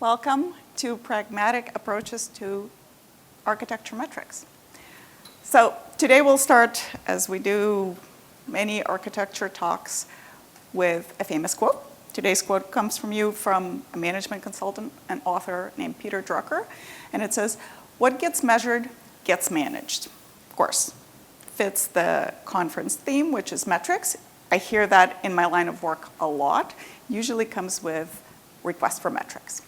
Welcome to Pragmatic Approaches to Architecture Metrics. So today we'll start, as we do many architecture talks, with a famous quote. Today's quote comes from a management consultant and author named Peter Drucker, and it says, "What gets measured gets managed." Of course, fits the conference theme, which is metrics. I hear that in my line of work a lot. Usually comes with requests for metrics.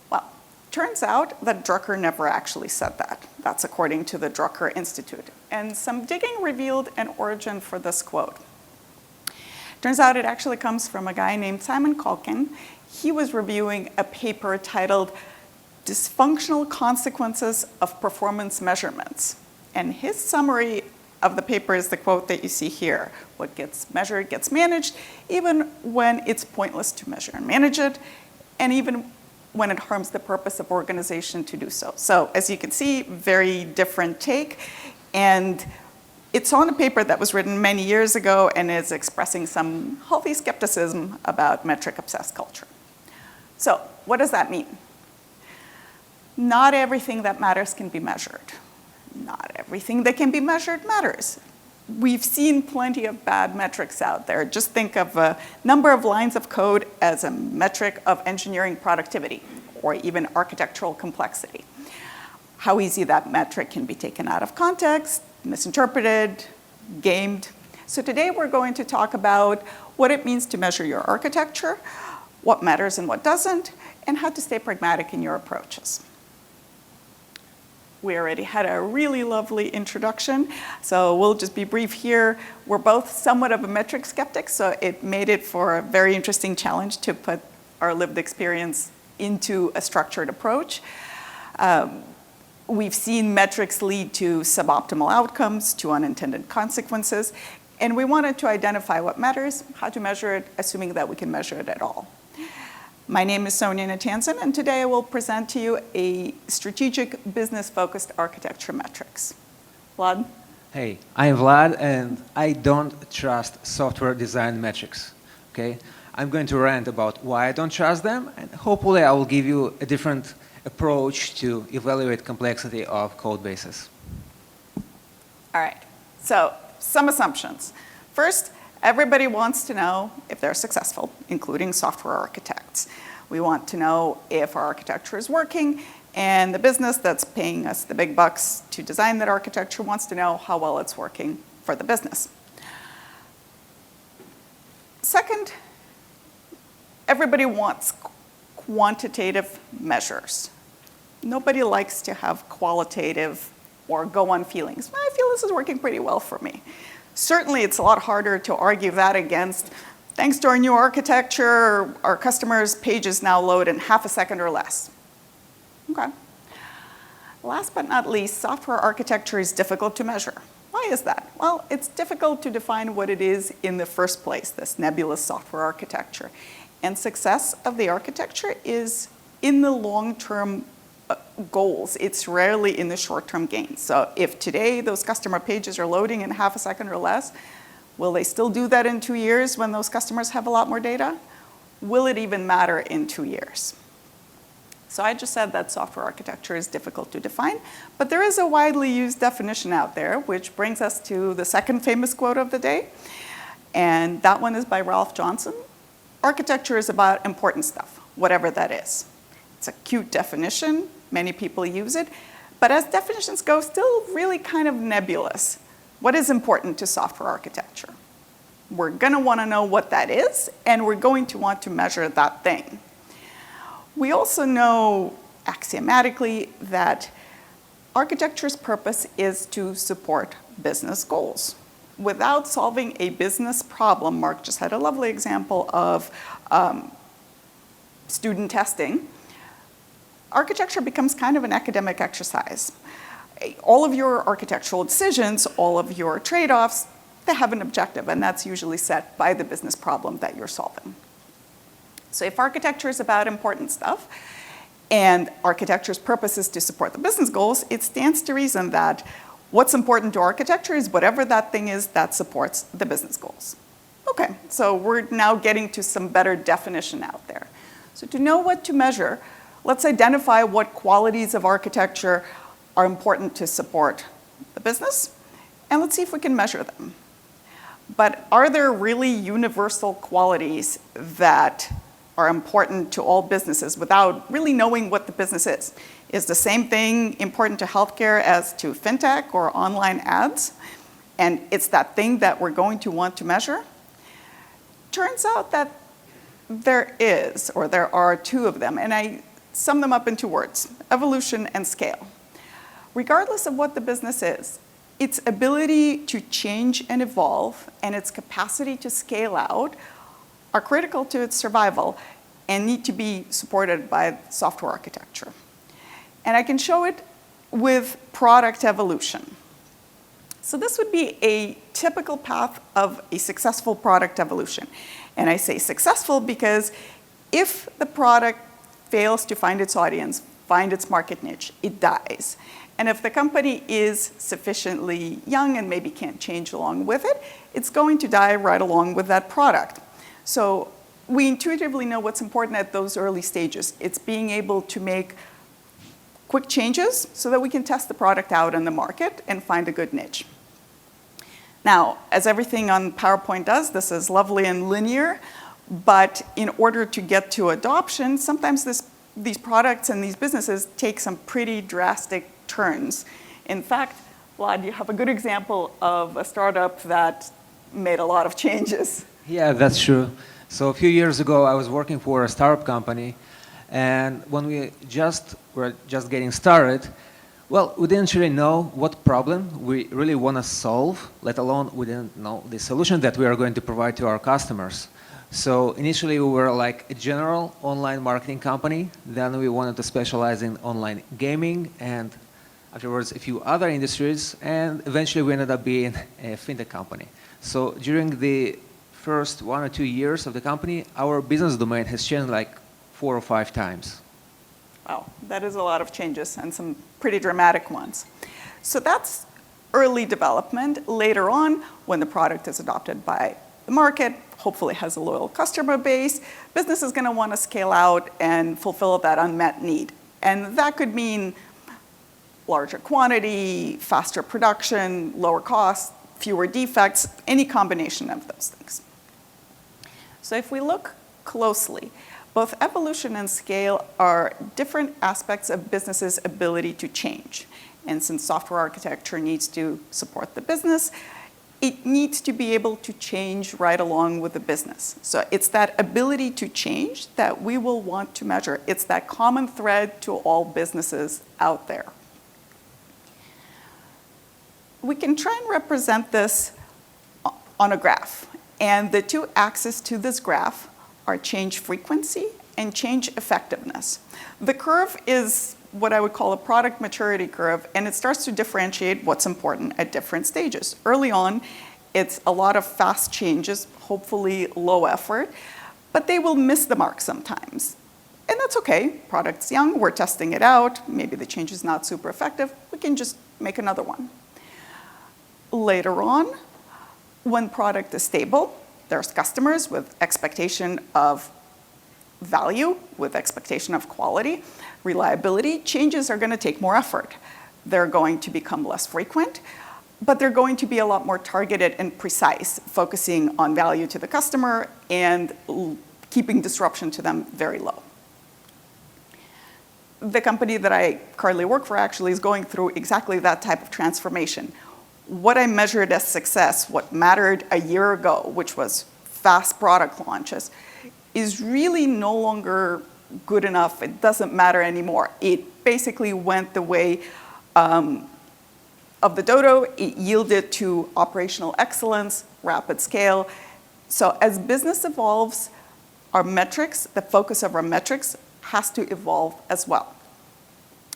Well, turns out that Drucker never actually said that. That's according to the Drucker Institute. And some digging revealed an origin for this quote. Turns out it actually comes from a guy named Simon Kalkin. He was reviewing a paper titled Dysfunctional Consequences of Performance Measurements. And his summary of the paper is the quote that you see here. What gets measured gets managed, even when it's pointless to measure and manage it, and even when it harms the purpose of organization to do so. So as you can see, very different take. And it's on a paper that was written many years ago and is expressing some healthy skepticism about metric-obsessed culture. So what does that mean? Not everything that matters can be measured. Not everything that can be measured matters. We've seen plenty of bad metrics out there. Just think of a number of lines of code as a metric of engineering productivity or even architectural complexity. How easy that metric can be taken out of context, misinterpreted, gamed. So today we're going to talk about what it means to measure your architecture, what matters and what doesn't, and how to stay pragmatic in your approaches. We already had a really lovely introduction, so we'll just be brief here. We're both somewhat of a metric skeptic, so it made it for a very interesting challenge to put our lived experience into a structured approach. We've seen metrics lead to suboptimal outcomes, to unintended consequences, and we wanted to identify what matters, how to measure it, assuming that we can measure it at all. My name is Sonya, and today I will present to you a strategic business-focused architecture metrics. Vlad? Hey, I'm Vlad, and I don't trust software design metrics, okay? I'm going to rant about why I don't trust them, and hopefully I will give you a different approach to evaluate complexity of code bases. All right, so some assumptions. First, everybody wants to know if they're successful, including software architects. We want to know if our architecture is working, and the business that's paying us the big bucks to design that architecture wants to know how well it's working for the business. Second, everybody wants quantitative measures. Nobody likes to have qualitative or go on feelings. I feel this is working pretty well for me. Certainly, it's a lot harder to argue that against, thanks to our new architecture, our customers' pages now load in half a second or less. Okay. Last but not least, software architecture is difficult to measure. Why is that? Well, it's difficult to define what it is in the first place, this nebulous software architecture. And success of the architecture is in the long-term goals. It's rarely in the short-term gains. So if today those customer pages are loading in half a second or less, will they still do that in 2 years when those customers have a lot more data? Will it even matter in 2 years? So I just said that software architecture is difficult to define, but there is a widely used definition out there, which brings us to the second famous quote of the day. And that one is by Ralph Johnson. Architecture is about important stuff, whatever that is. It's a cute definition. Many people use it. But as definitions go, still really kind of nebulous. What is important to software architecture? We're going to want to know what that is, and we're going to want to measure that thing. We also know axiomatically that architecture's purpose is to support business goals. Without solving a business problem, Mark just had a lovely example of student testing, architecture becomes kind of an academic exercise. All of your architectural decisions, all of your trade-offs, they have an objective, and that's usually set by the business problem that you're solving. So if architecture is about important stuff, and architecture's purpose is to support the business goals, it stands to reason that what's important to architecture is whatever that thing is that supports the business goals. Okay, so we're now getting to some better definition out there. So to know what to measure, Let's identify what qualities of architecture are important to support the business, and let's see if we can measure them. But are there really universal qualities that are important to all businesses without really knowing what the business is? Is the same thing important to healthcare as to fintech or online ads? And it's that thing that we're going to want to measure? Turns out that there is, or there are two of them, and I sum them up in two words: evolution and scale. Regardless of what the business is, its ability to change and evolve and its capacity to scale out are critical to its survival and need to be supported by software architecture. And I can show it with product evolution. So this would be a typical path of a successful product evolution. And I say successful because if the product fails to find its audience, find its market niche, it dies. And if the company is sufficiently young and maybe can't change along with it, it's going to die right along with that product. So we intuitively know what's important at those early stages. It's being able to make quick changes so that we can test the product out in the market and find a good niche. Now, as everything on PowerPoint does, this is lovely and linear, but in order to get to adoption, sometimes these products and these businesses take some pretty drastic turns. In fact, Vlad, you have a good example of a startup that made a lot of changes. Yeah, that's true. So a few years ago, I was working for a startup company, and when we were just getting started, well, we didn't really know what problem we really want to solve, let alone we didn't know the solution that we are going to provide to our customers. So initially we were like a general online marketing company, then we wanted to specialize in online gaming, and afterwards a few other industries, and eventually we ended up being a fintech company. So during the first 1 or 2 years of the company, our business domain has changed like 4 or 5 times. Wow, that is a lot of changes and some pretty dramatic ones. So that's early development. Later on, when the product is adopted by the market, hopefully has a loyal customer base, business is going to want to scale out and fulfill that unmet need. And that could mean larger quantity, faster production, lower cost, fewer defects, any combination of those things. So if we look closely, both evolution and scale are different aspects of business's ability to change. And since software architecture needs to support the business, it needs to be able to change right along with the business. So it's that ability to change that we will want to measure. It's that common thread to all businesses out there. We can try and represent this on a graph. And the two axes to this graph are change frequency and change effectiveness. The curve is what I would call a product maturity curve, and it starts to differentiate what's important at different stages. Early on, it's a lot of fast changes, hopefully low effort, but they will miss the mark sometimes. And that's okay. Product's young, we're testing it out, maybe the change is not super effective, we can just make another one. Later on, when product is stable, there's customers with expectation of value, with expectation of quality, reliability. Changes are going to take more effort. They're going to become less frequent, but they're going to be a lot more targeted and precise, focusing on value to the customer and keeping disruption to them very low. The company that I currently work for actually is going through exactly that type of transformation. What I measured as success, what mattered a year ago, which was fast product launches, is really no longer good enough. It doesn't matter anymore. It basically went the way of the dodo. It yielded to operational excellence, rapid scale. So as business evolves, our metrics, the focus of our metrics, has to evolve as well.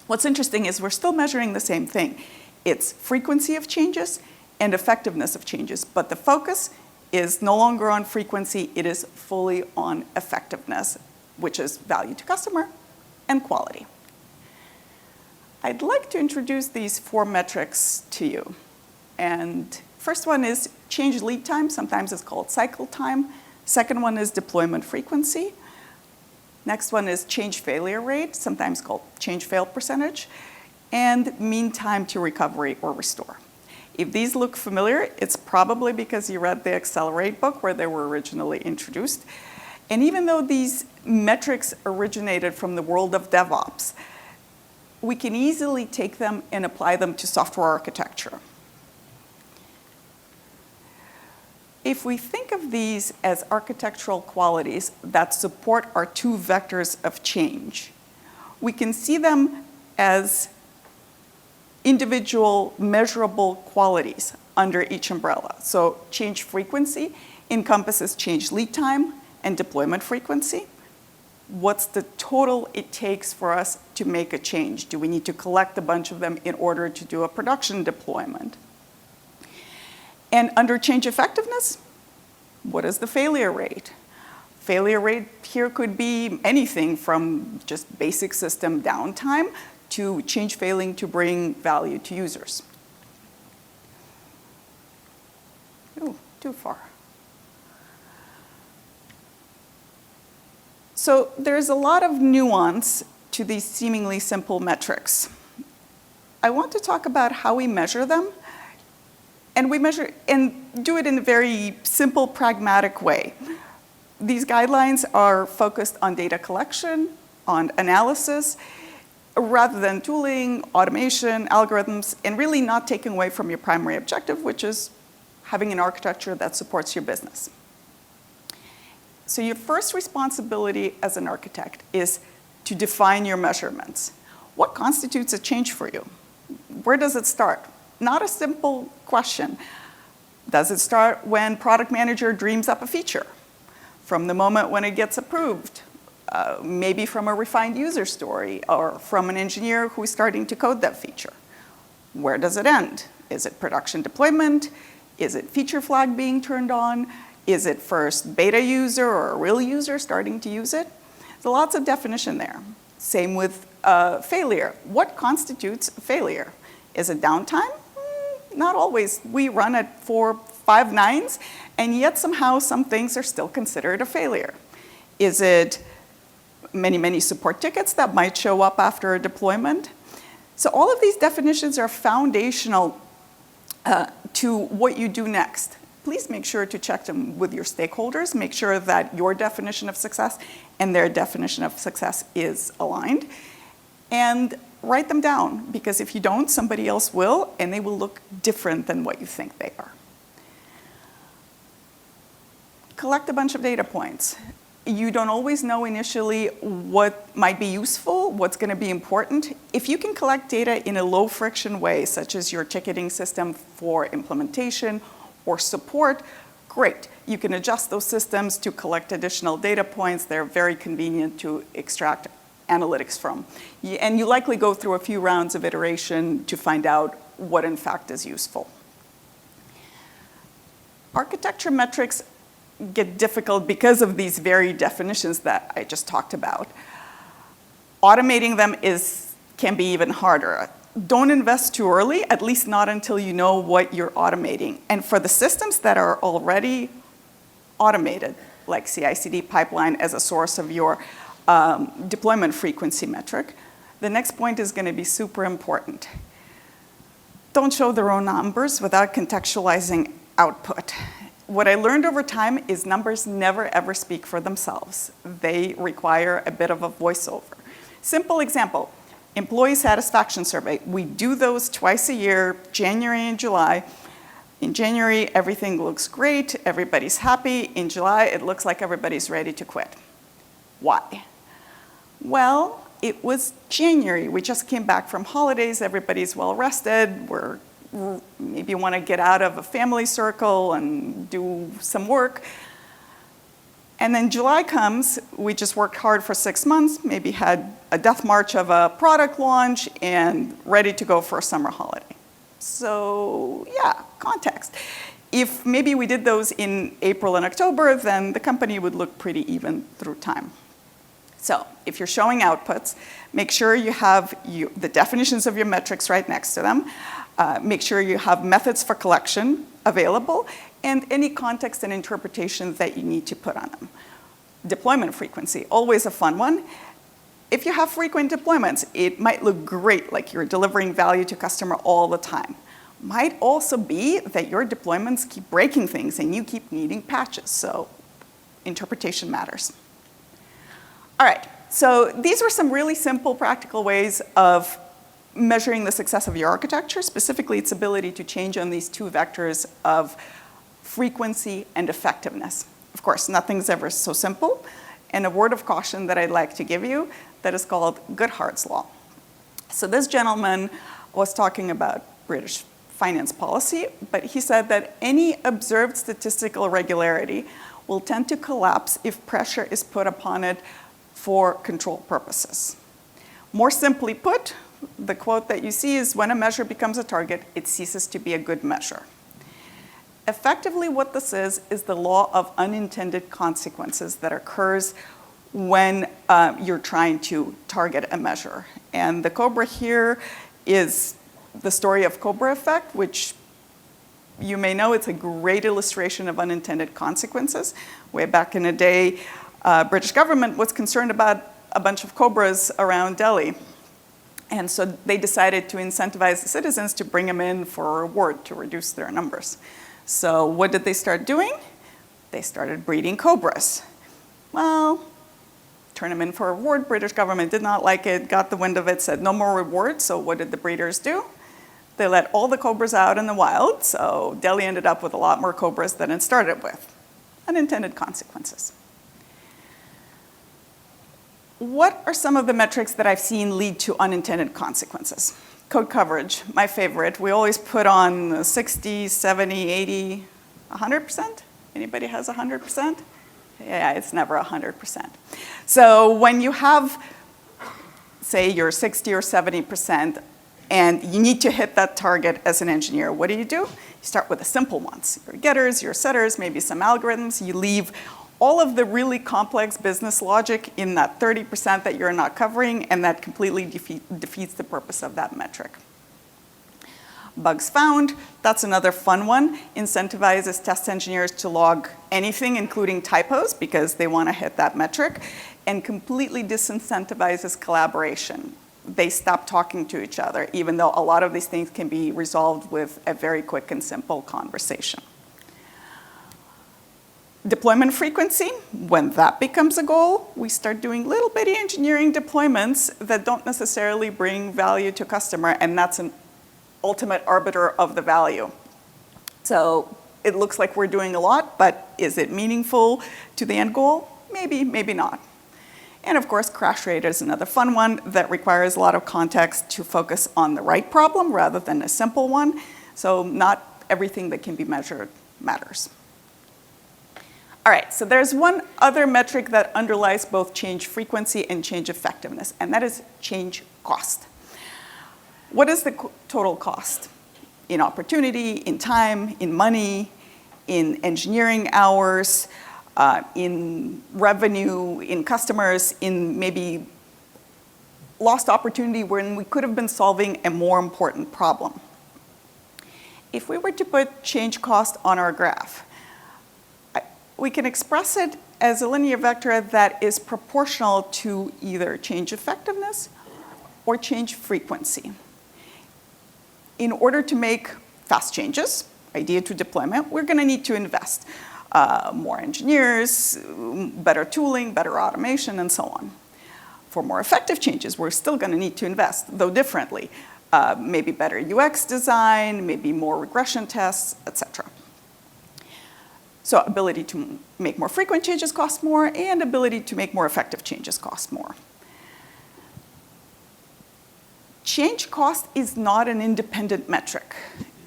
What's interesting is we're still measuring the same thing. It's frequency of changes and effectiveness of changes, but the focus is no longer on frequency, it is fully on effectiveness, which is value to customer and quality. I'd like to introduce these 4 metrics to you. And first one is change lead time, sometimes it's called cycle time. Second one is deployment frequency. Next one is change failure rate, sometimes called change fail percentage, and mean time to recovery or restore. If these look familiar, it's probably because you read the Accelerate book where they were originally introduced. And even though these metrics originated from the world of DevOps, we can easily take them and apply them to software architecture. If we think of these as architectural qualities that support our two vectors of change, we can see them as individual measurable qualities under each umbrella. So change frequency encompasses change lead time and deployment frequency. What's the total it takes for us to make a change? Do we need to collect a bunch of them in order to do a production deployment? And under change effectiveness, what is the failure rate? Failure rate here could be anything from just basic system downtime to change failing to bring value to users. Oh, too far. So there's a lot of nuance to these seemingly simple metrics. I want to talk about how we measure them, and we measure and do it in a very simple, pragmatic way. These guidelines are focused on data collection, on analysis, rather than tooling, automation, algorithms, and really not taking away from your primary objective, which is having an architecture that supports your business. So your first responsibility as an architect is to define your measurements. What constitutes a change for you? Where does it start? Not a simple question. Does it start when product manager dreams up a feature? From the moment when it gets approved? Maybe from a refined user story or from an engineer who's starting to code that feature. Where does it end? Is it production deployment? Is it feature flag being turned on? Is it first beta user or a real user starting to use it? There's lots of definition there. Same with failure. What constitutes failure? Is it downtime? Not always. We run at 4, 5 nines, and yet somehow some things are still considered a failure. Is it many, many support tickets that might show up after a deployment? So all of these definitions are foundational to what you do next. Please make sure to check them with your stakeholders. Make sure that your definition of success and their definition of success is aligned. And write them down, because if you don't, somebody else will, and they will look different than what you think they are. Collect a bunch of data points. You don't always know initially what might be useful, what's going to be important. If you can collect data in a low friction way, such as your ticketing system for implementation or support, great. You can adjust those systems to collect additional data points. They're very convenient to extract analytics from. And you likely go through a few rounds of iteration to find out what in fact is useful. Architecture metrics get difficult because of these very definitions that I just talked about. Automating them can be even harder. Don't invest too early, at least not until you know what you're automating. And for the systems that are already automated, like CI/CD pipeline as a source of your deployment frequency metric, the next point is going to be super important. Don't show the raw numbers without contextualizing output. What I learned over time is numbers never ever speak for themselves. They require a bit of a voiceover. Simple example, employee satisfaction survey. We do those twice a year, January and July. In January, everything looks great, everybody's happy. In July, it looks like everybody's ready to quit. Why? Well, it was January. We just came back from holidays, everybody's well rested, we're maybe want to get out of a family circle and do some work. And then July comes, we just worked hard for 6 months, maybe had a death march of a product launch and ready to go for a summer holiday. So yeah, context. If maybe we did those in April and October, then the company would look pretty even through time. So if you're showing outputs, make sure you have the definitions of your metrics right next to them. Make sure you have methods for collection available and any context and interpretation that you need to put on them. Deployment frequency, always a fun one. If you have frequent deployments, it might look great, like you're delivering value to customer all the time. Might also be that your deployments keep breaking things and you keep needing patches, so interpretation matters. All right, so these were some really simple practical ways of measuring the success of your architecture, specifically its ability to change on these two vectors of frequency and effectiveness. Of course, nothing's ever so simple, and a word of caution that I'd like to give you that is called Goodhart's law. So this gentleman was talking about British finance policy, but he said that any observed statistical irregularity will tend to collapse if pressure is put upon it for control purposes. More simply put, the quote that you see is, when a measure becomes a target, it ceases to be a good measure. Effectively, what this is the law of unintended consequences that occurs when you're trying to target a measure. And the COBRA here is the story of COBRA effect, which you may know it's a great illustration of unintended consequences. Way back in the day, British government was concerned about a bunch of cobras around Delhi. And so they decided to incentivize the citizens to bring them in for a reward to reduce their numbers. So what did they start doing? They started breeding cobras. Well, turn them in for a reward. British government did not like it, got the wind of it, said no more rewards. So what did the breeders do? They let all the cobras out in the wild. So Delhi ended up with a lot more cobras than it started with. Unintended consequences. What are some of the metrics that I've seen lead to unintended consequences? Code coverage, my favorite. We always put on 60, 70, 80, 100%? Anybody has 100%? Yeah, it's never 100%. So when you have, say, your 60 or 70%, and you need to hit that target as an engineer, what do? You start with the simple ones. Your getters, your setters, maybe some algorithms. You leave all of the really complex business logic in that 30% that you're not covering, and that completely defeats the purpose of that metric. Bugs found, that's another fun one. Incentivizes test engineers to log anything, including typos, because they want to hit that metric, and completely disincentivizes collaboration. They stop talking to each other, even though a lot of these things can be resolved with a very quick and simple conversation. Deployment frequency, when that becomes a goal, we start doing little bitty engineering deployments that don't necessarily bring value to customer, and that's an ultimate arbiter of the value. So it looks like we're doing a lot, but is it meaningful to the end goal? Maybe, maybe not. And of course, crash rate is another fun one that requires a lot of context to focus on the right problem rather than a simple one. So not everything that can be measured matters. All right, so there's one other metric that underlies both change frequency and change effectiveness, and that is change cost. What is the total cost? In opportunity, in time, in money, in engineering hours, in revenue, in customers, in maybe lost opportunity when we could have been solving a more important problem. If we were to put change cost on our graph, we can express it as a linear vector that is proportional to either change effectiveness or change frequency. In order to make fast changes, idea to deployment, we're going to need to invest. More engineers, better tooling, better automation, and so on. For more effective changes, we're still going to need to invest, though differently. Maybe better UX design, maybe more regression tests, etc. So ability to make more frequent changes costs more, and ability to make more effective changes costs more. Change cost is not an independent metric.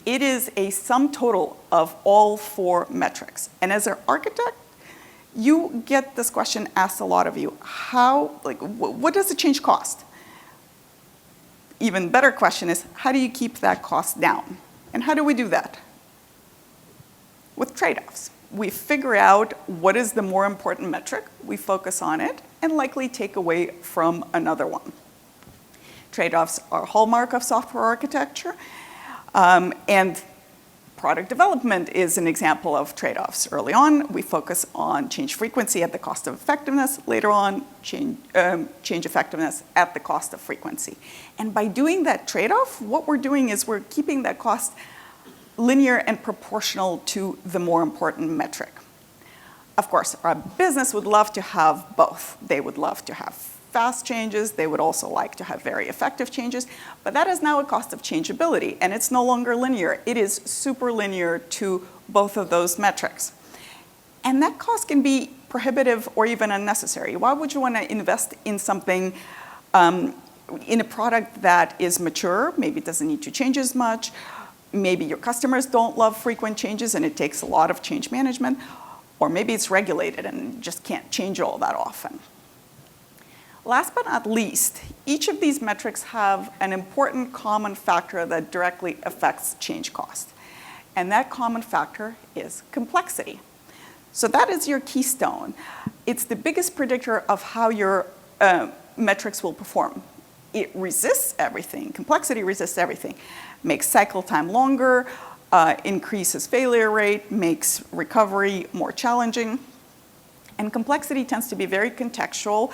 It is a sum total of all four metrics. And as an architect, you get this question asked a lot of you. What does the change cost? Even better question is, how do you keep that cost down? And how do we do that? With trade-offs. We figure out what is the more important metric, we focus on it, and likely take away from another one. Trade-offs are a hallmark of software architecture. And Product development is an example of trade-offs. Early on, we focus on change frequency at the cost of effectiveness. Later on, change effectiveness at the cost of frequency. And by doing that trade-off, what we're doing is we're keeping that cost linear and proportional to the more important metric. Of course, our business would love to have both. They would love to have fast changes. They would also like to have very effective changes. But that is now a cost of changeability, and it's no longer linear. It is super linear to both of those metrics. And that cost can be prohibitive or even unnecessary. Why would you want to invest in something, in a product that is mature, maybe doesn't need to change as much, maybe your customers don't love frequent changes and it takes a lot of change management, or maybe it's regulated and just can't change all that often. Last but not least, each of these metrics have an important common factor that directly affects change cost. And that common factor is complexity. So that is your keystone. It's the biggest predictor of how your metrics will perform. It resists everything. Complexity resists everything. Makes cycle time longer, increases failure rate, makes recovery more challenging. And complexity tends to be very contextual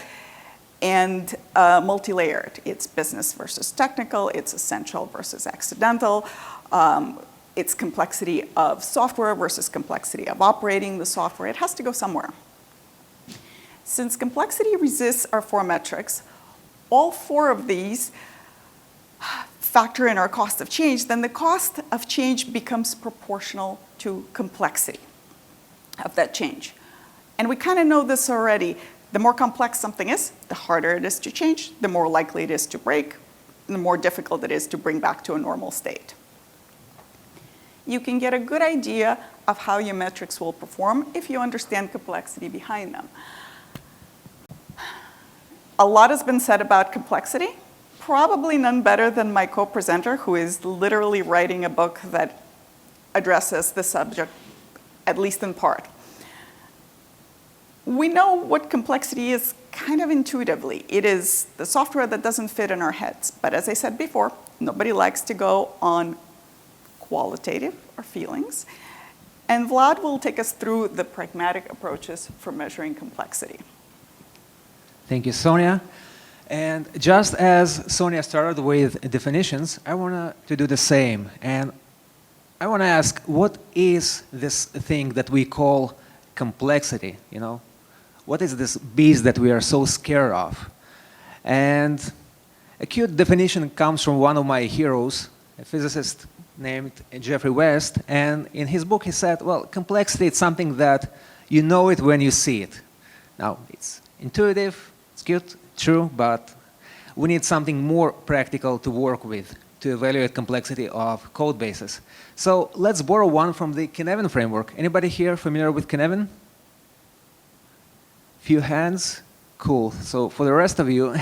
and multi-layered. It's business versus technical, it's essential versus accidental, it's complexity of software versus complexity of operating the software. It has to go somewhere. Since complexity resists our four metrics, all four of these factor in our cost of change, then the cost of change becomes proportional to complexity of that change. And we kind of know this already. The more complex something is, the harder it is to change, the more likely it is to break, and the more difficult it is to bring back to a normal state. You can get a good idea of how your metrics will perform if you understand complexity behind them. A lot has been said about complexity, probably none better than my co-presenter, who is literally writing a book that addresses the subject, at least in part. We know what complexity is kind of intuitively. It is the software that doesn't fit in our heads. But as I said before, nobody likes to go on qualitative or feelings. And Vlad will take us through the pragmatic approaches for measuring complexity. Thank you, Sonya. And just as Sonya started with definitions, I want to do the same. And I want to ask, what is this thing that we call complexity, you know? What is this beast that we are so scared of? And a cute definition comes from one of my heroes, a physicist named Geoffrey West, and in his book he said, well, complexity is something that you know it when you see it. Now, it's intuitive, it's cute, true, but we need something more practical to work with to evaluate complexity of code bases. So let's borrow one from the Cynefin framework. Anybody here familiar with Cynefin? Few hands? Cool. So for the rest of you,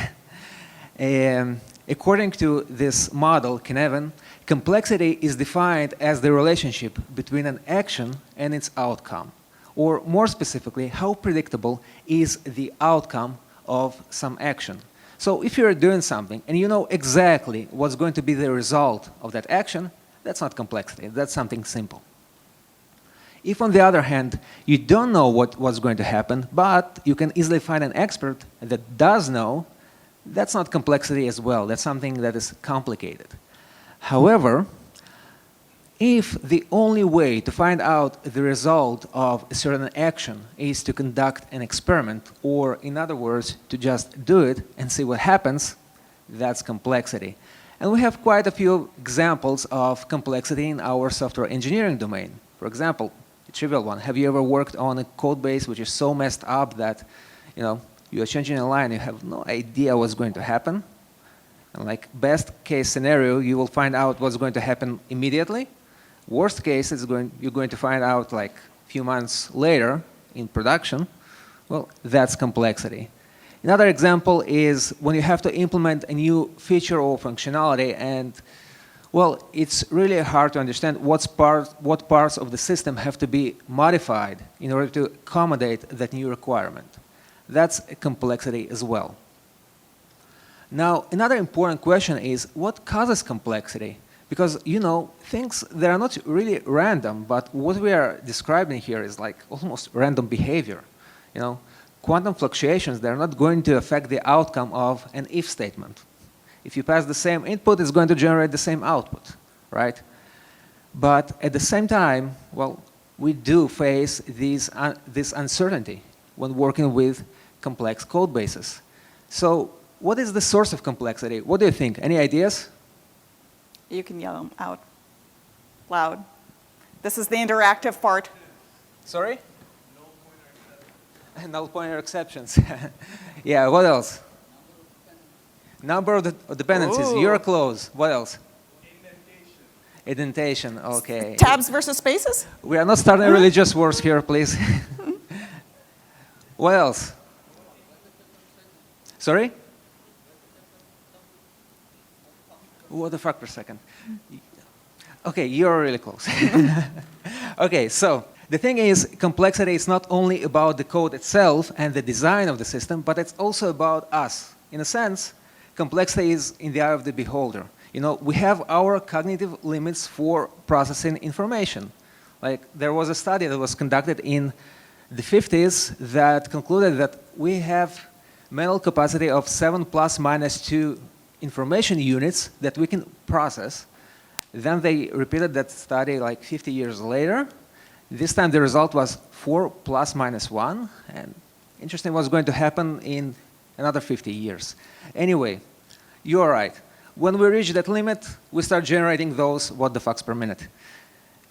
according to this model, Cynefin, complexity is defined as the relationship between an action and its outcome. Or more specifically, how predictable is the outcome of some action. So if you're doing something and you know exactly what's going to be the result of that action, that's not complexity, that's something simple. If, on the other hand, you don't know what's going to happen, but you can easily find an expert that does know, that's not complexity as well. That's something that is complicated. However, if the only way to find out the result of a certain action is to conduct an experiment, or in other words, to just do it and see what happens, that's complexity. And we have quite a few examples of complexity in our software engineering domain. For example, a trivial one. Have you ever worked on a code base which is so messed up that, you know, you are changing a line, you have no idea what's going to happen? And like best case scenario, you will find out what's going to happen immediately. Worst case is you're going to find out like a few months later in production. Well, that's complexity. Another example is when you have to implement a new feature or functionality, and well, it's really hard to understand what parts of the system have to be modified in order to accommodate that new requirement. That's a complexity as well. Now, another important question is what causes complexity? Because, you know, things, they are not really random, but what we are describing here is like almost random behavior. You know, quantum fluctuations, they're not going to affect the outcome of an if statement. If you pass the same input, it's going to generate the same output, right? But at the same time, well, we do face this uncertainty when working with complex code bases. So what is the source of complexity? What do you think? Any ideas? You can yell them out loud. This is the interactive part. Sorry? Null pointer exceptions. Yeah, what else? Number of dependencies. Ooh. You're close. What else? Indentation, okay. Tabs versus spaces? We are not starting religious wars here, please. What else? Sorry? What the fuck per second? Okay, you're really close. Okay, so the thing is, complexity is not only about the code itself and the design of the system, but it's also about us. In a sense, complexity is in the eye of the beholder. You know, we have our cognitive limits for processing information. Like, there was a study that was conducted in the 50s that concluded that we have mental capacity of 7 plus minus 2 information units that we can process. Then they repeated that study like 50 years later. This time the result was 4 plus minus 1. And interesting what's going to happen in another 50 years. Anyway, you're right. When we reach that limit, we start generating those what the fucks per minute.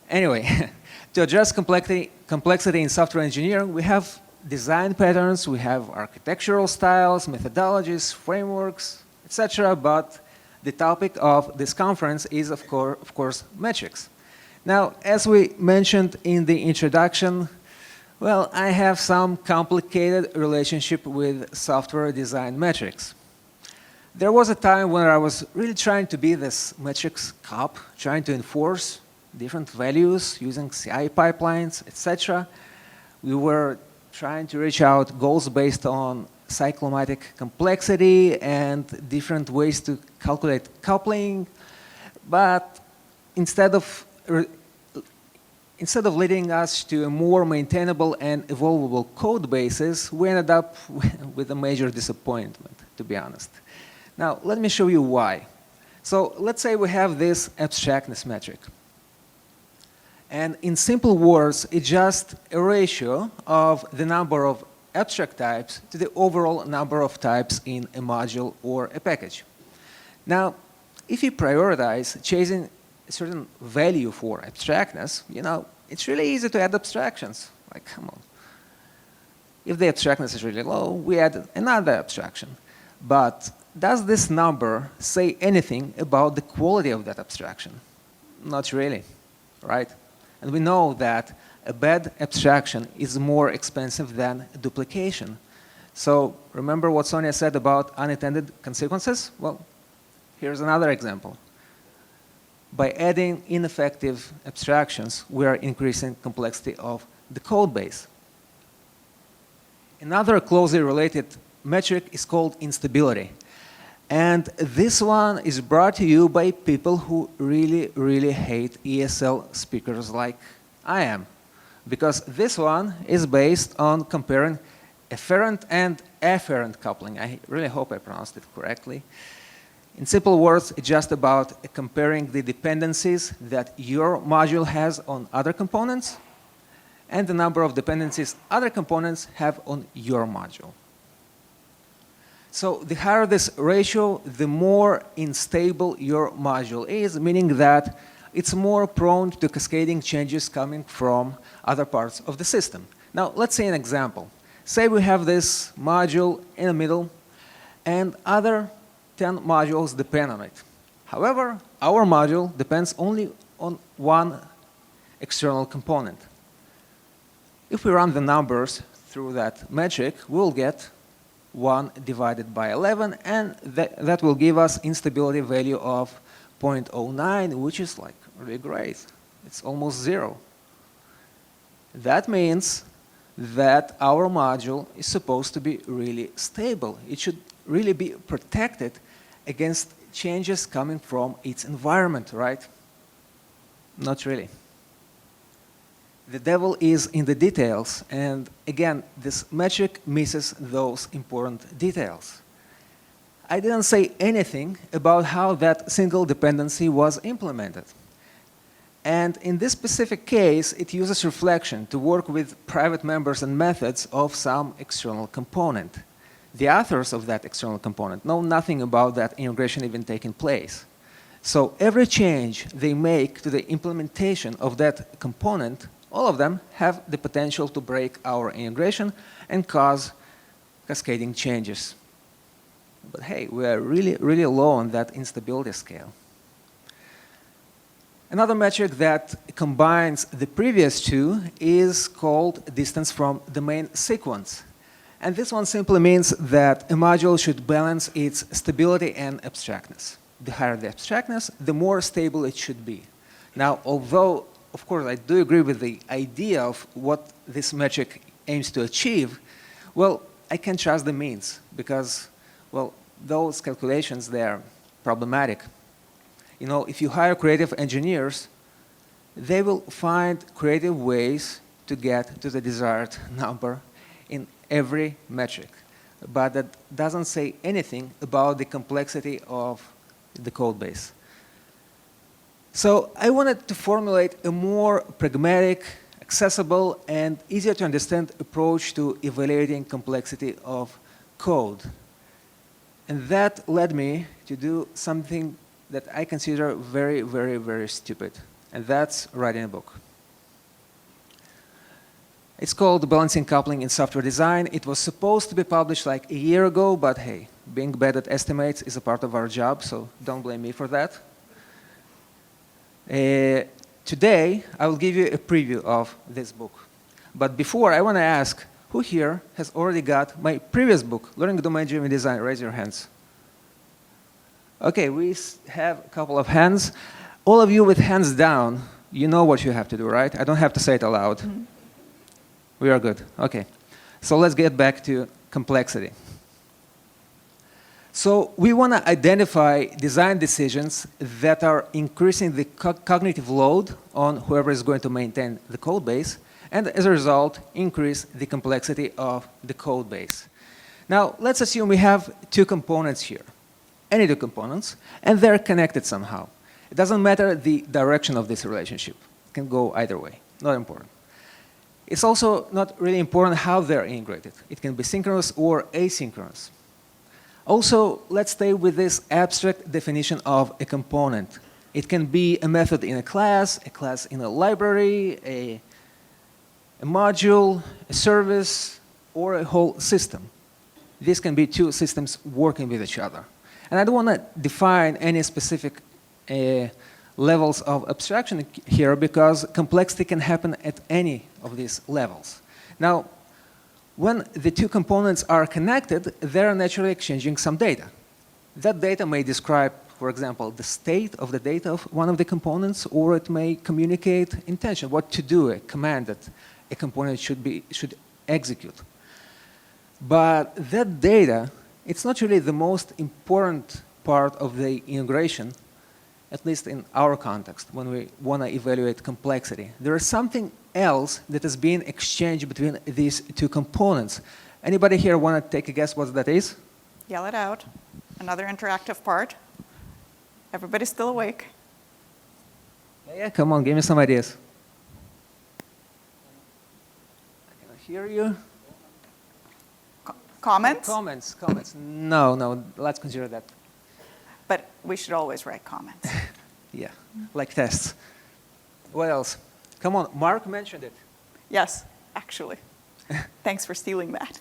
Anyway, to address complexity in software engineering, we have design patterns, we have architectural styles, methodologies, frameworks, etc. But the topic of this conference is, of course, metrics. Now, as we mentioned in the introduction, well, I have some complicated relationship with software design metrics. There was a time when I was really trying to be this metrics cop, trying to enforce different values using CI pipelines, etc. We were trying to reach out goals based on cyclomatic complexity and different ways to calculate coupling. But instead of leading us to a more maintainable and evolvable code bases, we ended up with a major disappointment, to be honest. Now, let me show you why. So let's say we have this abstractness metric. And in simple words, it's just a ratio of the number of abstract types to the overall number of types in a module or a package. Now, if you prioritize chasing a certain value for abstractness, you know, it's really easy to add abstractions. Like, come on. If the abstractness is really low, we add another abstraction. But does this number say anything about the quality of that abstraction? Not really, right? And we know that a bad abstraction is more expensive than duplication. So remember what Sonya said about unintended consequences? Well, here's another example. By adding ineffective abstractions, we are increasing complexity of the code base. Another closely related metric is called instability. And this one is brought to you by people who really, really hate ESL speakers like I am. Because this one is based on comparing efferent and afferent coupling. I really hope I pronounced it correctly. In simple words, it's just about comparing the dependencies that your module has on other components and the number of dependencies other components have on your module. So the higher this ratio, the more unstable your module is, meaning that it's more prone to cascading changes coming from other parts of the system. Now, let's say an example. Say we have this module in the middle, and other 10 modules depend on it. However, our module depends only on one external component. If we run the numbers through that metric, we'll get 1 divided by 11, and that will give us instability value of 0.09, which is like really great. It's almost 0. That means that our module is supposed to be really stable. It should really be protected against changes coming from its environment, right? Not really. The devil is in the details, and again, this metric misses those important details. I didn't say anything about how that single dependency was implemented. And in this specific case, it uses reflection to work with private members and methods of some external component. The authors of that external component know nothing about that integration even taking place. So every change they make to the implementation of that component, all of them have the potential to break our integration and cause cascading changes. But hey, we are really, really low on that instability scale. Another metric that combines the previous two is called distance from the main sequence. And this one simply means that a module should balance its stability and abstractness. The higher the abstractness, the more stable it should be. Now, although, of course, I do agree with the idea of what this metric aims to achieve, well, I can't trust the means because, well, those calculations, they're problematic. You know, if you hire creative engineers, they will find creative ways to get to the desired number in every metric. But that doesn't say anything about the complexity of the code base. So I wanted to formulate a more pragmatic, accessible, and easier to understand approach to evaluating complexity of code. And that led me to do something that I consider very, very, very stupid, and that's writing a book. It's called Balancing Coupling in Software Design. It was supposed to be published like a year ago, but hey, being bad at estimates is a part of our job, so don't blame me for that. Today, I will give you a preview of this book. But before, I want to ask, who here has already got my previous book, Learning Domain-Driven Design? Raise your hands. Okay, we have a couple of hands. All of you with hands down, you know what you have to do, right? I don't have to say it aloud. Mm-hmm. We are good. Okay. So let's get back to complexity. So we want to identify design decisions that are increasing the cognitive load on whoever is going to maintain the code base, and as a result, increase the complexity of the code base. Now, let's assume we have two components here. Any two components, and they're connected somehow. It doesn't matter the direction of this relationship. It can go either way, not important. It's also not really important how they're integrated. It can be synchronous or asynchronous. Also, let's stay with this abstract definition of a component. It can be a method in a class in a library, a module, a service, or a whole system. These can be two systems working with each other. And I don't want to define any specific levels of abstraction here because complexity can happen at any of these levels. Now, when the two components are connected, they're naturally exchanging some data. That data may describe, for example, the state of the data of one of the components, or it may communicate intention, what to do, a command that a component should execute. But that data, it's not really the most important part of the integration, at least in our context, when we want to evaluate complexity. There is something else that is being exchanged between these two components. Anybody here want to take a guess what that is? Yell it out. Another interactive part. Everybody's still awake. Yeah, come on, give me some ideas. I cannot hear you. Comments? Comments. No, let's consider that. But we should always write comments. Yeah, like tests. What else? Come on, Mark mentioned it. Yes, actually. Thanks for stealing that.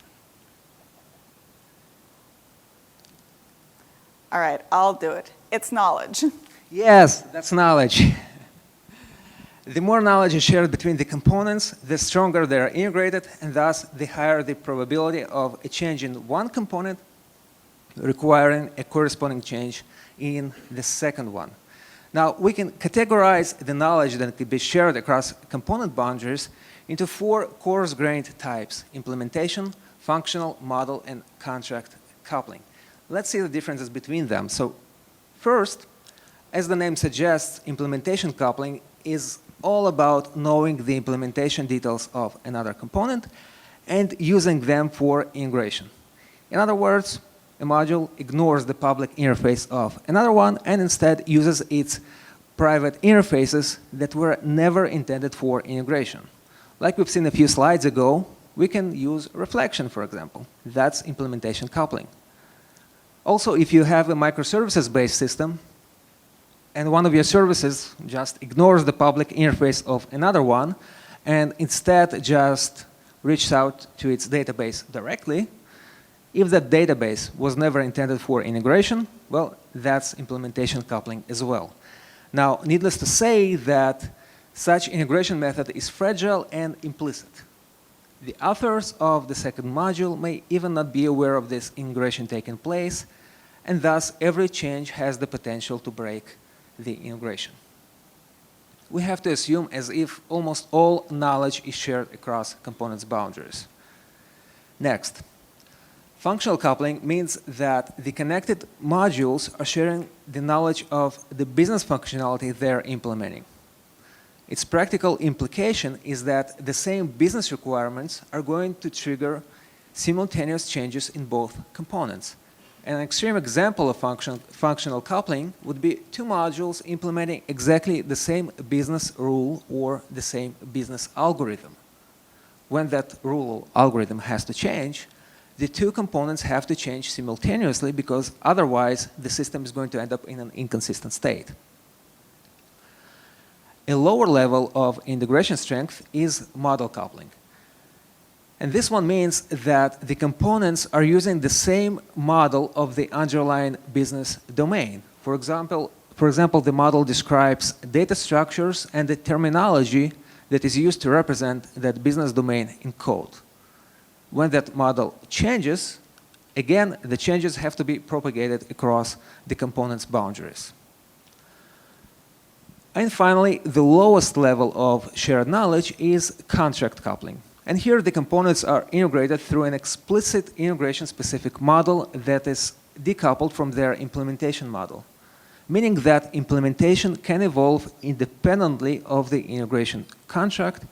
All right, I'll do it. It's knowledge. Yes, that's knowledge. The more knowledge is shared between the components, the stronger they are integrated, and thus the higher the probability of a change in one component requiring a corresponding change in the second one. Now, we can categorize the knowledge that can be shared across component boundaries into 4 coarse-grained types: implementation, functional, model, and contract coupling. Let's see the differences between them. So First, as the name suggests, implementation coupling is all about knowing the implementation details of another component and using them for integration. In other words, a module ignores the public interface of another one and instead uses its private interfaces that were never intended for integration. Like we've seen a few slides ago, we can use reflection, for example. That's implementation coupling. Also, if you have a microservices-based system, and one of your services just ignores the public interface of another one, and instead just reaches out to its database directly, if that database was never intended for integration, well, that's implementation coupling as well. Now, needless to say that such integration method is fragile and implicit. The authors of the second module may even not be aware of this integration taking place, and thus every change has the potential to break the integration. We have to assume as if almost all knowledge is shared across components boundaries. Next, functional coupling means that the connected modules are sharing the knowledge of the business functionality they're implementing. Its practical implication is that the same business requirements are going to trigger simultaneous changes in both components. An extreme example of functional coupling would be two modules implementing exactly the same business rule or the same business algorithm. When that rule or algorithm has to change, the two components have to change simultaneously because otherwise the system is going to end up in an inconsistent state. A lower level of integration strength is model coupling. And this one means that the components are using the same model of the underlying business domain. For example, the model describes data structures and the terminology that is used to represent that business domain in code. When that model changes, again, the changes have to be propagated across the component's boundaries. And finally, the lowest level of shared knowledge is contract coupling. And here the components are integrated through an explicit integration-specific model that is decoupled from their implementation model, meaning that implementation can evolve independently of the integration contract,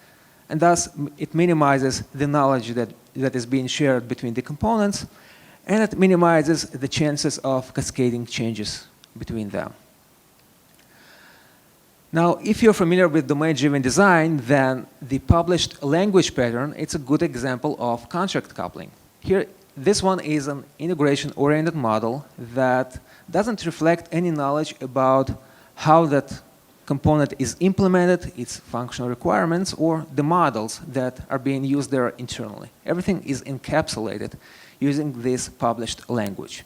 and thus it minimizes the knowledge that is being shared between the components, and it minimizes the chances of cascading changes between them. Now, if you're familiar with domain-driven design, then the published language pattern, it's a good example of contract coupling. Here, this one is an integration-oriented model that doesn't reflect any knowledge about how that component is implemented, its functional requirements, or the models that are being used there internally. Everything is encapsulated using this published language.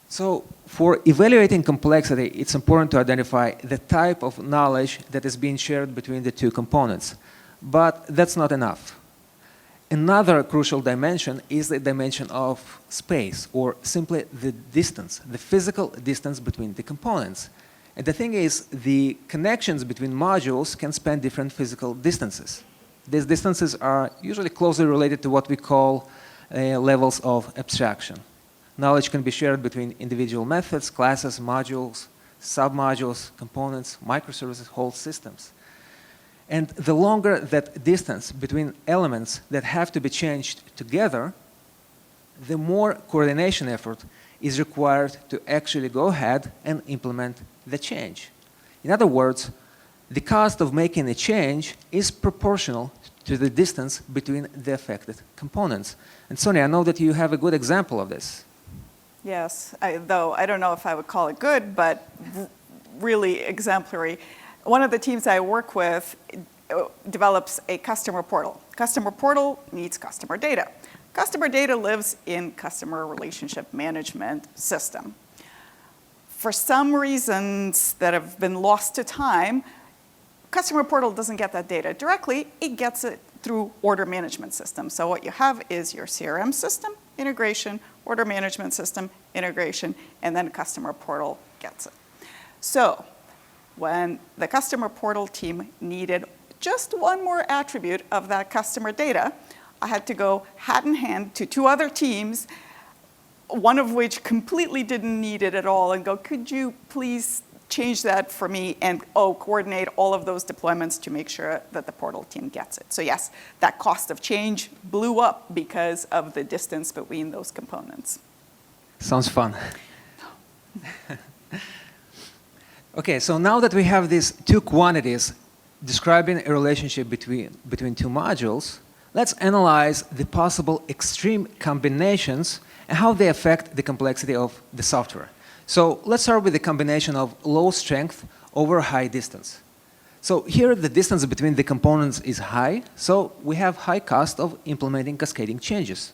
So for evaluating complexity, it's important to identify the type of knowledge that is being shared between the two components. But that's not enough. Another crucial dimension is the dimension of space, or simply the distance, the physical distance between the components. And the thing is, the connections between modules can span different physical distances. These distances are usually closely related to what we call levels of abstraction. Knowledge can be shared between individual methods, classes, modules, submodules, components, microservices, whole systems. And the longer that distance between elements that have to be changed together, the more coordination effort is required to actually go ahead and implement the change. In other words, the cost of making a change is proportional to the distance between the affected components. And Sonya, I know that you have a good example of this. Yes, though I don't know if I would call it good, but really exemplary. One of the teams I work with develops a customer portal. Customer portal needs customer data. Customer data lives in customer relationship management system. For some reasons that have been lost to time, customer portal doesn't get that data directly. It gets it through order management system. So what you have is your CRM system integration, order management system integration, and then customer portal gets it. So when the customer portal team needed just one more attribute of that customer data, I had to go hat in hand to two other teams, one of which completely didn't need it at all, and go, could you please change that for me and coordinate all of those deployments to make sure that the portal team gets it. So yes, that cost of change blew up because of the distance between those components. Sounds fun. Okay, so now that we have these two quantities describing a relationship between two modules, let's analyze the possible extreme combinations and how they affect the complexity of the software. So let's start with the combination of low strength over high distance. So here the distance between the components is high, so we have high cost of implementing cascading changes.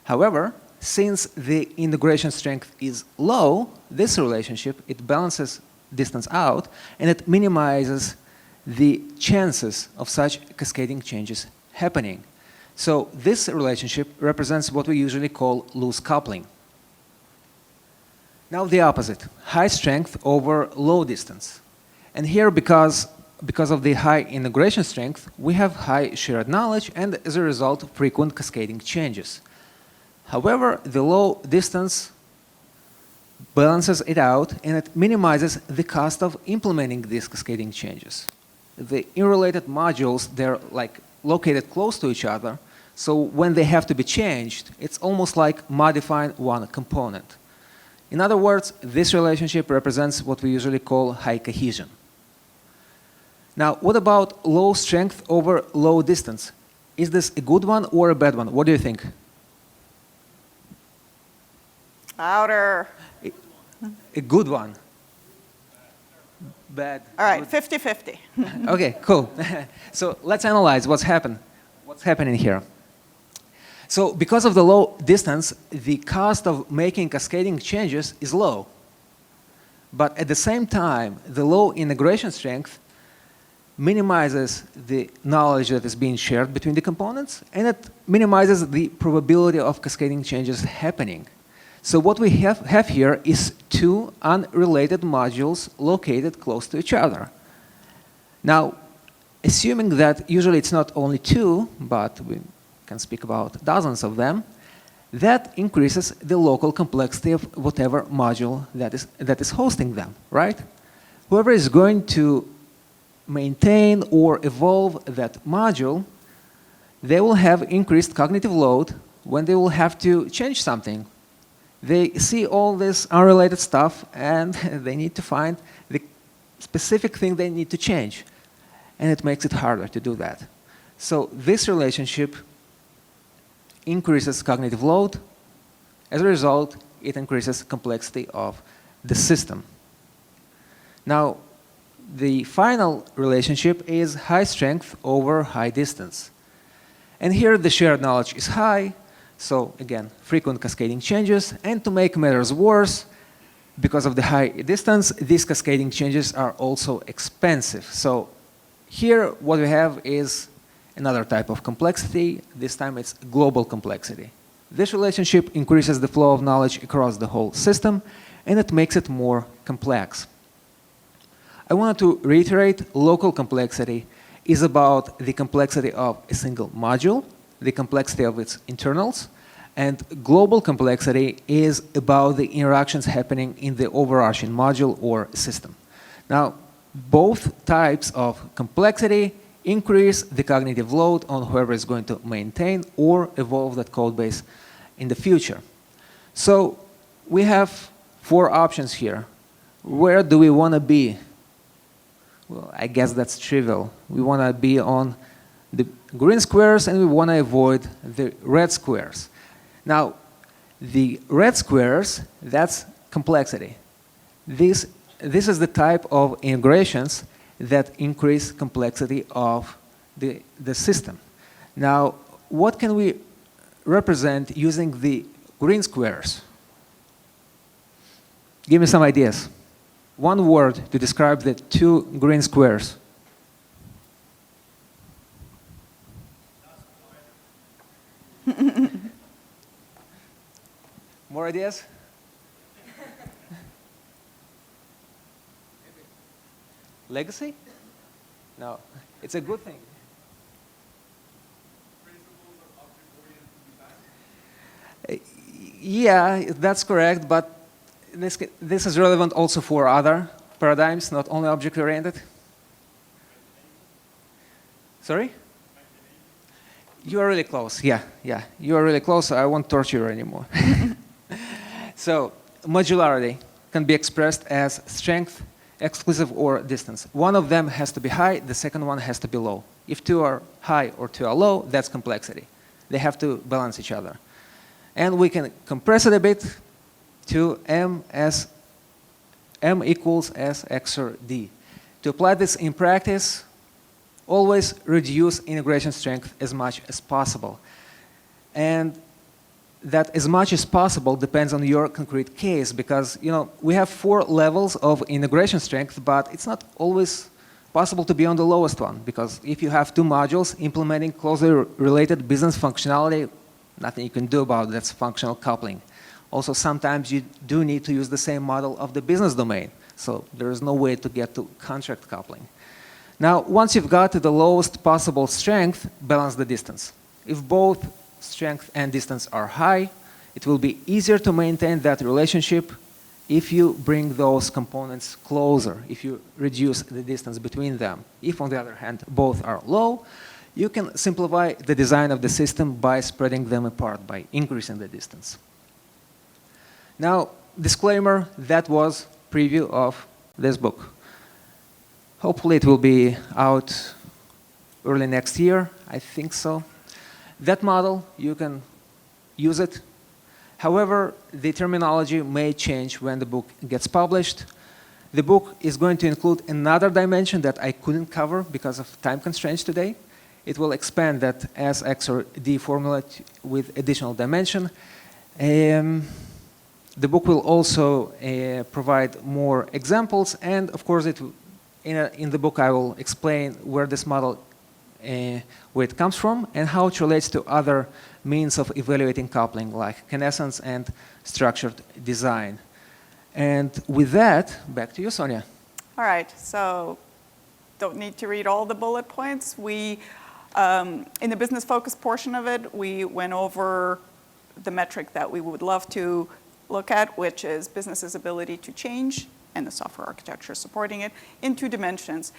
However, since the integration strength is low, this relationship, it balances distance out and it minimizes the chances of such cascading changes happening. So this relationship represents what we usually call loose coupling. Now the opposite, high strength over low distance. And here, because of the high integration strength, we have high shared knowledge and as a result, frequent cascading changes. However, the low distance balances it out and it minimizes the cost of implementing these cascading changes. The unrelated modules, they're like located close to each other, so when they have to be changed, it's almost like modifying one component. In other words, this relationship represents what we usually call high cohesion. Now, what about low strength over low distance? Is this a good one or a bad one? What do you think? Louder. A good one. Bad. All right, 50-50. Okay, cool. So let's analyze what's happening here. So because of the low distance, the cost of making cascading changes is low. But at the same time, the low integration strength minimizes the knowledge that is being shared between the components, and it minimizes the probability of cascading changes happening. So what we have here is two unrelated modules located close to each other. Now, assuming that usually it's not only two, but we can speak about dozens of them, that increases the local complexity of whatever module that is hosting them, right? Whoever is going to maintain or evolve that module, they will have increased cognitive load when they will have to change something. They see all this unrelated stuff and they need to find the specific thing they need to change. And it makes it harder to do that. So this relationship increases cognitive load. As a result, it increases complexity of the system. Now, the final relationship is high strength over high distance. And here the shared knowledge is high. So again, frequent cascading changes. And to make matters worse, because of the high distance, these cascading changes are also expensive. So here what we have is another type of complexity. This time it's global complexity. This relationship increases the flow of knowledge across the whole system, and it makes it more complex. I wanted to reiterate, local complexity is about the complexity of a single module, the complexity of its internals, and global complexity is about the interactions happening in the overarching module or system. Now, both types of complexity increase the cognitive load on whoever is going to maintain or evolve that code base in the future. So we have 4 options here. Where do we want to be? Well, I guess that's trivial. We want to be on the green squares and we want to avoid the red squares. Now, the red squares, that's complexity. This is the type of integrations that increase complexity of the system. Now, what can we represent using the green squares? Give me some ideas. One word to describe the 2 green squares. More ideas? Legacy? No, it's a good thing. Yeah, that's correct, but this is relevant also for other paradigms, not only object-oriented. Sorry? You are really close, yeah. You are really close, so I won't torture you anymore. So, modularity can be expressed as strength, exclusive, or distance. One of them has to be high, the second one has to be low. If two are high or two are low, that's complexity. They have to balance each other. And we can compress it a bit to M equals S XOR D. To apply this in practice, always reduce integration strength as much as possible. And that as much as possible depends on your concrete case, because we have 4 levels of integration strength, but it's not always possible to be on the lowest one, because if you have 2 modules implementing closely related business functionality, nothing you can do about it. That's functional coupling. Also, sometimes you do need to use the same model of the business domain, so there is no way to get to contract coupling. Now, once you've got to the lowest possible strength, balance the distance. If both strength and distance are high, it will be easier to maintain that relationship if you bring those components closer, if you reduce the distance between them. If, on the other hand, both are low, you can simplify the design of the system by spreading them apart, by increasing the distance. Now, disclaimer, that was preview of this book. Hopefully it will be out early next year, I think so. That model, you can use it. However, the terminology may change when the book gets published. The book is going to include another dimension that I couldn't cover because of time constraints today. It will expand that S XOR D formula with additional dimension. The book will also provide more examples, and of course, in the book I will explain where this model where it comes from and how it relates to other means of evaluating coupling, like kinescence and structured design. And with that, back to you, Sonya. All right, so don't need to read all the bullet points. We, in the business focus portion of it, we went over the metric that we would love to look at, which is business's ability to change and the software architecture supporting it in 2 dimensions,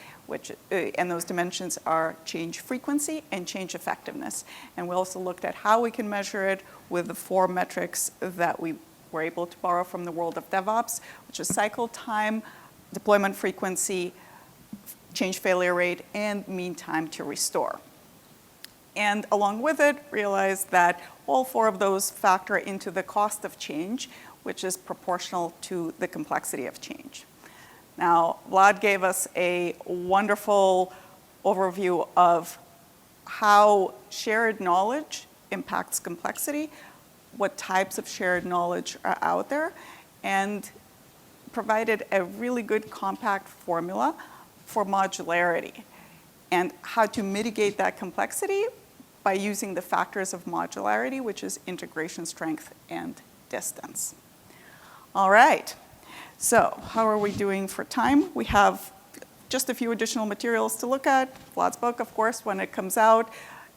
and those dimensions are change frequency and change effectiveness. And we also looked at how we can measure it with the 4 metrics that we were able to borrow from the world of DevOps, which is cycle time, deployment frequency, change failure rate, and mean time to restore. And along with it, realize that all 4 of those factor into the cost of change, which is proportional to the complexity of change. Now, Vlad gave us a wonderful overview of how shared knowledge impacts complexity, what types of shared knowledge are out there, and provided a really good compact formula for modularity and how to mitigate that complexity by using the factors of modularity, which is integration strength and distance. All right, so how are we doing for time? We have just a few additional materials to look at. Vlad's book, of course, when it comes out.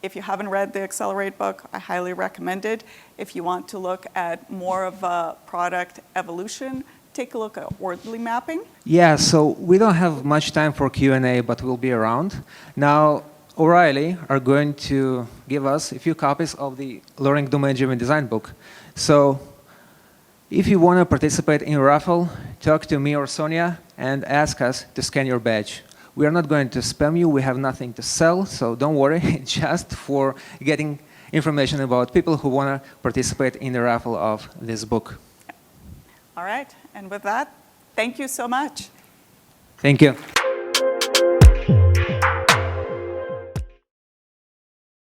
If you haven't read the Accelerate book, I highly recommend it. If you want to look at more of a product evolution, take a look at orderly mapping. Yeah, so we don't have much time for Q&A, but we'll be around. Now, O'Reilly are going to give us a few copies of the Learning Domain-Driven Design book. So if you want to participate in a raffle, talk to me or Sonya and ask us to scan your badge. We are not going to spam you. We have nothing to sell, so don't worry, just for getting information about people who want to participate in the raffle of this book. All right, and with that, thank you so much. Thank you.